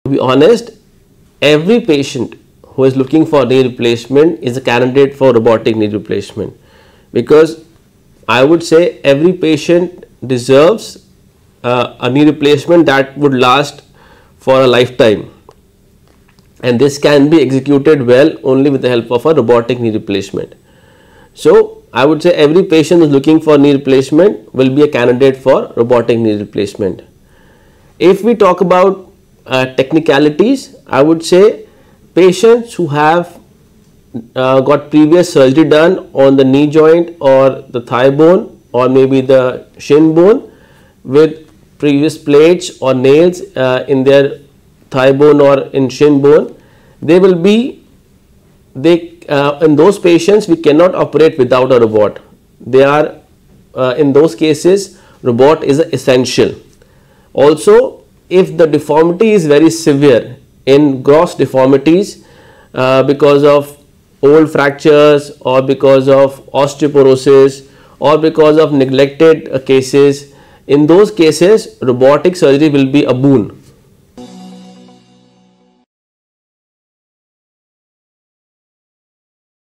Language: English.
To be honest, every patient who is looking for knee replacement is a candidate for robotic knee replacement, because I would say every patient deserves a knee replacement that would last for a lifetime, and this can be executed well only with the help of a robotic knee replacement. So I would say every patient who is looking for knee replacement will be a candidate for robotic knee replacement. If we talk about technicalities, I would say patients who have got previous surgery done on the knee joint or the thigh bone or maybe the shin bone with previous plates or nails in their thigh bone or in shin bone, in those patients we cannot operate without a robot. In those cases robot is essential. Also, if the deformity is very severe, in gross deformities because of old fractures or because of osteoporosis or because of neglected cases, in those cases robotic surgery will be a boon.